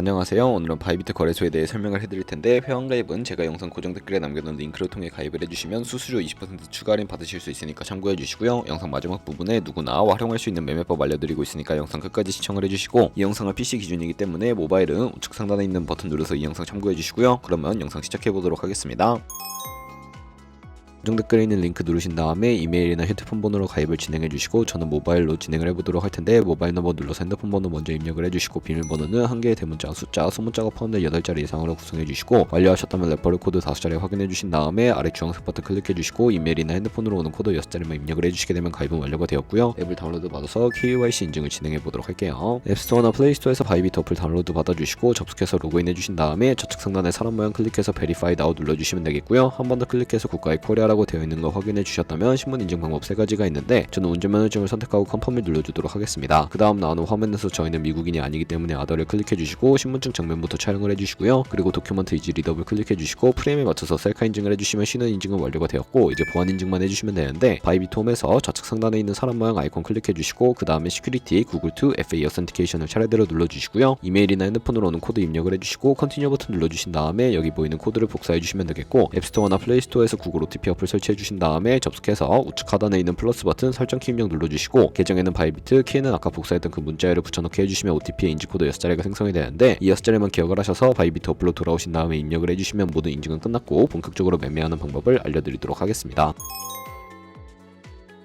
안녕하세요. 오늘은 바이비트 거래소에 대해 설명을 해드릴 텐데, 회원가입은 제가 영상 고정 댓글에 남겨놓은 링크를 통해 가입을 해주시면 수수료 20% 추가 할인 받으실 수 있으니까 참고해주시고요. 영상 마지막 부분에 누구나 활용할 수 있는 매매법 알려드리고 있으니까 영상 끝까지 시청을 해주시고, 이 영상은 PC 기준이기 때문에 모바일은 우측 상단에 있는 버튼 눌러서 이 영상 참고해주시고요. 그러면 영상 시작해보도록 하겠습니다. 고정 댓글에 있는 링크 누르신 다음에 이메일이나 휴대폰 번호로 가입을 진행해 주시고, 저는 모바일로 진행을 해보도록 할 텐데, 모바일 넘버 눌러서 핸드폰 번호 먼저 입력을 해주시고, 비밀번호는 한 개의 대문자, 숫자, 소문자가 포함된 8자리 이상으로 구성해 주시고, 완료하셨다면 레퍼럴 코드 5자리 확인해 주신 다음에 아래 주황색 버튼 클릭해 주시고, 이메일이나 핸드폰으로 오는 코드 6자리만 입력을 해주시게 되면 가입은 완료가 되었고요. 앱을 다운로드 받아서 KYC 인증을 진행해 보도록 할게요. 앱스토어나 플레이스토어에서 바이비트 어플 다운로드 받아주시고, 접속해서 로그인해 주신 다음에 좌측 상단에 사람 모양 클릭해서 Verify Now 눌러주시면 되겠고요. 한 번 더 클릭해서 국가의 코리아라고 되어 있는 거 확인해 주셨다면 신분 인증 방법 3가지가 있는데, 저는 운전면허증을 선택하고 컨펌을 눌러주도록 하겠습니다. 그 다음 나오는 화면에서 저희는 미국인이 아니기 때문에 아더를 클릭해 주시고, 신분증 정면부터 촬영을 해주시고요. 그리고 도큐먼트 이지 리더블 클릭해 주시고, 프레임에 맞춰서 셀카 인증을 해주시면 신원 인증은 완료가 되었고, 이제 보안 인증만 해주시면 되는데, 바이비트 홈에서 좌측 상단에 있는 사람 모양 아이콘 클릭해 주시고, 그 다음에 시큐리티 구글2 FA 어센티케이션을 차례대로 눌러주시고요. 이메일이나 핸드폰으로 오는 코드 입력을 해주시고, 컨티뉴 버튼 눌러주신 다음에 여기 보이는 코드를 복사해 주시면 되겠고, 앱스토어나 플레이스토어에서 구글 OTP 어플 설치해 주신 다음에 접속해서 우측 하단에 있는 플러스 버튼 설정 키 입력 눌러주시고, 계정에는 바이비트, 키에는 아까 복사했던 그 문자열을 붙여넣기 해주시면 OTP의 인증코드 6자리가 생성이 되는데, 이 6자리만 기억을 하셔서 바이비트 어플로 돌아오신 다음에 입력을 해주시면 모든 인증은 끝났고 본격적으로 매매하는 방법을 알려드리도록 하겠습니다.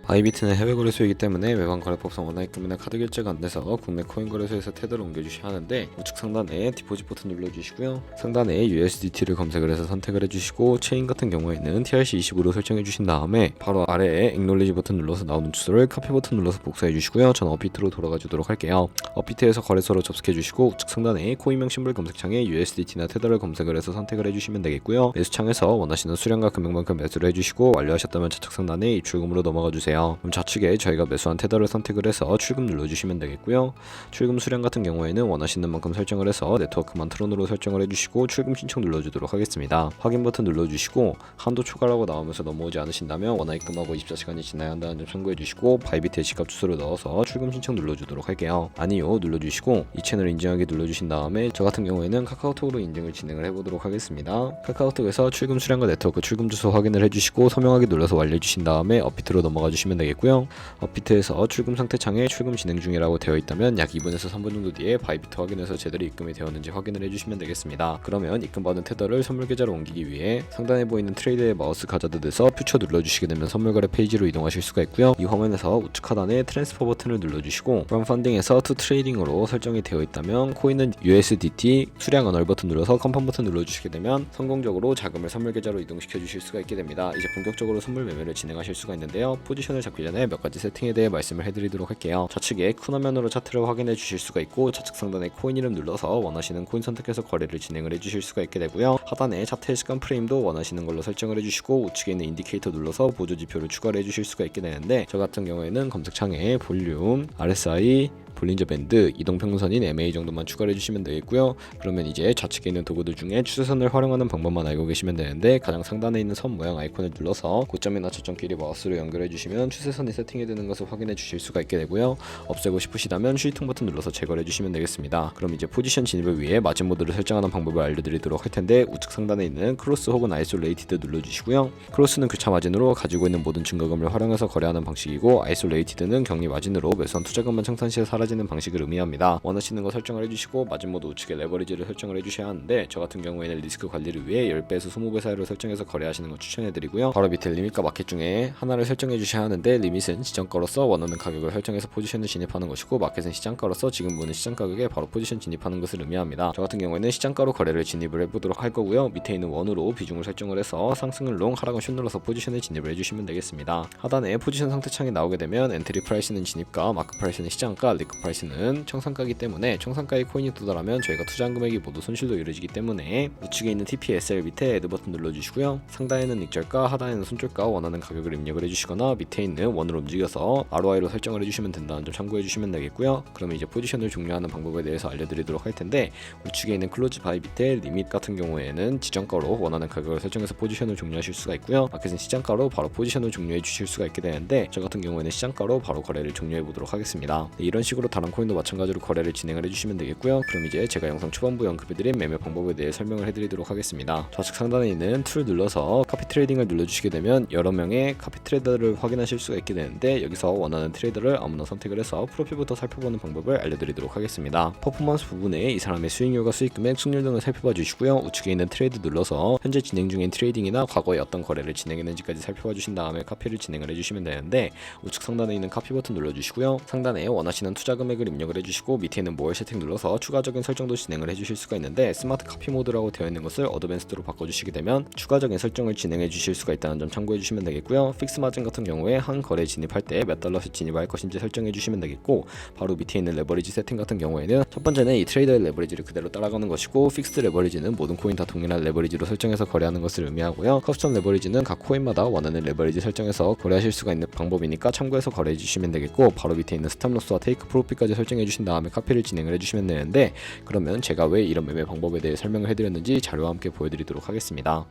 바이비트는 해외 거래소이기 때문에 외환 거래법상 원화입 금이나 카드 결제가 안 돼서 국내 코인 거래소에서 테더를 옮겨주셔야 하는데, 우측 상단에 디포짓 버튼 눌러주시고요. 상단에 USDT를 검색을 해서 선택을 해주시고, 체인 같은 경우에는 TRC20으로 설정해 주신 다음에 바로 아래에 Acknowledge 버튼 눌러서 나오는 주소를 카피 버튼 눌러서 복사해 주시고요. 저는 업비트로 돌아가 주도록 할게요. 업비트에서 거래소로 접속해 주시고, 우측 상단에 코인명 심볼 검색창에 USDT나 테더를 검색을 해서 선택을 해주시면 되겠고요. 매수창에서 원하시는 수량과 금액만큼 매수를 해주시고, 완료하셨다면 좌측 상단에 입출금으로 넘어가 주세요. 그럼 좌측에 저희가 매수한 테더를 선택을 해서 출금 눌러주시면 되겠고요. 출금 수량 같은 경우에는 원하시는 만큼 설정을 해서 네트워크만 트론으로 설정을 해주시고, 출금 신청 눌러주도록 하겠습니다. 확인 버튼 눌러주시고, 한도 초과라고 나오면서 넘어오지 않으신다면 원화입금하고 24시간이 지나야 한다는 점 참고해주시고, 바이비트의 지갑 주소를 넣어서 출금 신청 눌러주도록 할게요. 아니요 눌러주시고, 이 채널 인증하기 눌러주신 다음에 저 같은 경우에는 카카오톡으로 인증을 진행을 해보도록 하겠습니다. 카카오톡에서 출금 수량과 네트워크 출금 주소 확인을 해주시고, 서명하기 눌러서 완료해주신 다음에 업비트로 넘어가 주시면 되겠고요. 업비트에서 출금 상태 창에 출금 진행 중이라고 되어 있다면 약 2분에서 3분 정도 뒤에 바이비트 확인해서 제대로 입금이 되었는지 확인을 해주시면 되겠습니다. 그러면 입금받은 테더를 선물 계좌로 옮기기 위해 상단에 보이는 트레이드의 마우스 가자드에서 퓨처 눌러주시게 되면 선물 거래 페이지로 이동하실 수가 있고요. 이 화면에서 우측 하단에 트랜스퍼 버튼을 눌러주시고, from funding에서 to trading으로 설정이 되어 있다면 코인은 USDT, 수량 언얼 버튼 눌러서 컨펌 버튼 눌러주시게 되면 성공적으로 자금을 선물 계좌로 이동시켜 주실 수가 있게 됩니다. 이제 본격적으로 선물 매매를 진행하실 수가 있는데요. 포지션을 잡기 전에 몇 가지 세팅에 대해 말씀을 해드리도록 할게요. 좌측에 큰 화면으로 차트를 확인해 주실 수가 있고, 좌측 상단에 코인 이름 눌러서 원하시는 코인 선택해서 거래를 진행을 해주실 수가 있게 되고요. 하단에 차트의 시간 프레임도 원하시는 걸로 설정을 해주시고, 우측에 있는 인디케이터 눌러서 보조 지표를 추가를 해주실 수가 있게 되는데, 저 같은 경우에는 검색창에 볼륨, RSI, 볼린저 밴드, 이동평균선인 MA 정도만 추가를 해주시면 되겠고요. 그러면 이제 좌측에 있는 도구들 중에 추세선을 활용하는 방법만 알고 계시면 되는데, 가장 상단에 있는 선 모양 아이콘을 눌러서 고점이나 저점끼리 마우스로 연결해 주시면 추세선이 세팅이 되는 것을 확인해 주실 수가 있게 되고요. 없애고 싶으시다면 휴지통 버튼 눌러서 제거해 주시면 되겠습니다. 그럼 이제 포지션 진입을 위해 마진 모드를 설정하는 방법을 알려드리도록 할 텐데, 우측 상단에 있는 크로스 혹은 아이솔레이티드 눌러주시고요. 크로스는 교차 마진으로 가지고 있는 모든 증거금을 활용해서 거래하는 방식이고, 아이솔레이티드는 격리 마진으로 매수한 투자금만 청산 시에 사라지는 방식을 의미합니다. 원하시는 거 설정을 해주시고, 마진 모드 우측에 레버리지를 설정을 해주셔야 하는데, 저 같은 경우에는 리스크 관리를 위해 10배에서 20배 사이로 설정해서 거래하시는 거 추천해드리고요. 바로 밑에 리밋과 마켓 중에 하나를 설정해 주셔야 하는데, 리밋은 시장가로서 원하는 가격을 설정해서 포지션을 진입하는 것이고, 마켓은 시장가로서 지금 보는 시장 가격에 바로 포지션 진입하는 것을 의미합니다. 저 같은 경우에는 시장가로 거래를 진입을 해보도록 할 거고요. 밑에 있는 원으로 비중을 설정을 해서 상승은 롱, 하락은 숏 눌러서 포지션에 진입을 해주시면 되겠습니다. 하단에 포지션 상태 창이 나오게 되면 엔트리 프라이스는 진입가, 마크 프라이스는 시장가, 리크 프라이스는 청산가이기 때문에 청산가의 코인이 도달하면 저희가 투자한 금액이 모두 손실로 이루어지기 때문에 우측에 있는 TPSL 밑에 애드 버튼 눌러주시고요. 상단에는 익절가, 하단에는 손절가 원하는 가격을 입력을 해주시거나, 밑에 있는 원으로 움직여서 ROI로 설정을 해주시면 된다는 점 참고해주시면 되겠고요. 그러면 이제 포지션을 종료하는 방법에 대해서 알려드리도록 할 텐데, 우측에 있는 클로즈 바이 밑에 리밋 같은 경우에는 지정가로 원하는 가격을 설정해서 포지션을 종료하실 수가 있고요. 마켓은 시장가로 바로 포지션을 종료해 주실 수가 있게 되는데, 저 같은 경우에는 시장가로 바로 거래를 종료해 보도록 하겠습니다. 이런 식으로 식으로 다른 코인도 마찬가지로 거래를 진행을 해주시면 되겠고요. 그럼 이제 제가 영상 초반부에 언급해드린 매매 방법에 대해 설명을 해드리도록 하겠습니다. 좌측 상단에 있는 툴 눌러서 카피 트레이딩을 눌러주시게 되면 여러 명의 카피 트레이더를 확인하실 수가 있게 되는데, 여기서 원하는 트레이더를 아무나 선택을 해서 프로필부터 살펴보는 방법을 알려드리도록 하겠습니다. 퍼포먼스 부분에 이 사람의 수익률과 수익금액, 수익률 등을 살펴봐 주시고요. 우측에 있는 트레이드 눌러서 현재 진행 중인 트레이딩이나 과거에 어떤 거래를 진행했는지까지 살펴봐 주신 다음에 카피를 진행을 해주시면 되는데, 우측 상단에 있는 카피 버튼 눌러주시고요. 상단에 원하시는 투자 금액을 입력을 해주시고 밑에 있는 모어 세팅 눌러서 추가적인 설정도 진행을 해주실 수가 있는데, 스마트 카피 모드라고 되어 있는 것을 어드밴스드로 바꿔주시게 되면 추가적인 설정을 진행해 주실 수가 있다는 점 참고해 주시면 되겠고요. 픽스 마진 같은 경우에 한 거래 진입할 때 몇 달러씩 진입할 것인지 설정해 주시면 되겠고, 바로 밑에 있는 레버리지 세팅 같은 경우에는 첫 번째는 이 트레이더의 레버리지를 그대로 따라가는 것이고, 픽스드 레버리지는 모든 코인 다 동일한 레버리지로 설정해서 거래하는 것을 의미하고요. 커스텀 레버리지는 각 코인마다 원하는 레버리지 설정해서 거래하실 수가 있는 방법이니까 참고해서 거래해 주시면 되겠고, 바로 밑에 있는 스탑로스와 테이크 프로핏까지 설정해 주신 다음에 카피를 진행을 해주시면 되는데, 그러면 제가 왜 이런 매매 방법에 대해 설명을 해드렸는지 자료와 함께 보여드리도록 하겠습니다.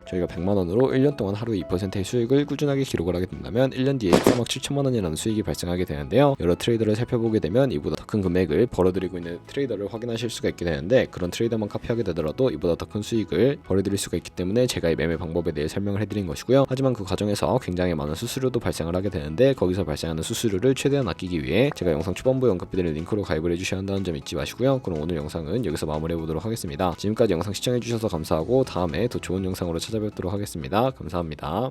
저희가 100만원으로 1년 동안 하루 2%의 수익을 꾸준하게 기록을 하게 된다면 1년 뒤에 3억 7천만원이라는 수익이 발생하게 되는데요. 여러 트레이더를 살펴보게 되면 이보다 더 큰 금액을 벌어들이고 있는 트레이더를 확인하실 수가 있게 되는데, 그런 트레이더만 카피하게 되더라도 이보다 더 큰 수익을 벌어들일 수가 있기 때문에 제가 이 매매 방법에 대해 설명을 해드린 것이고요. 하지만 그 과정에서 굉장히 많은 수수료도 발생을 하게 되는데, 거기서 발생하는 수수료를 최대한 아끼기 위해 제가 영상 초반부에 언급해드린 링크로 가입을 해주셔야 한다는 점 잊지 마시고요. 그럼 오늘 영상은 여기서 마무리해보도록 하겠습니다. 지금까지 영상 시청해주셔서 감사하고 다음에 더 좋은 영상으로 찾아뵙도록 하겠습니다. 감사합니다.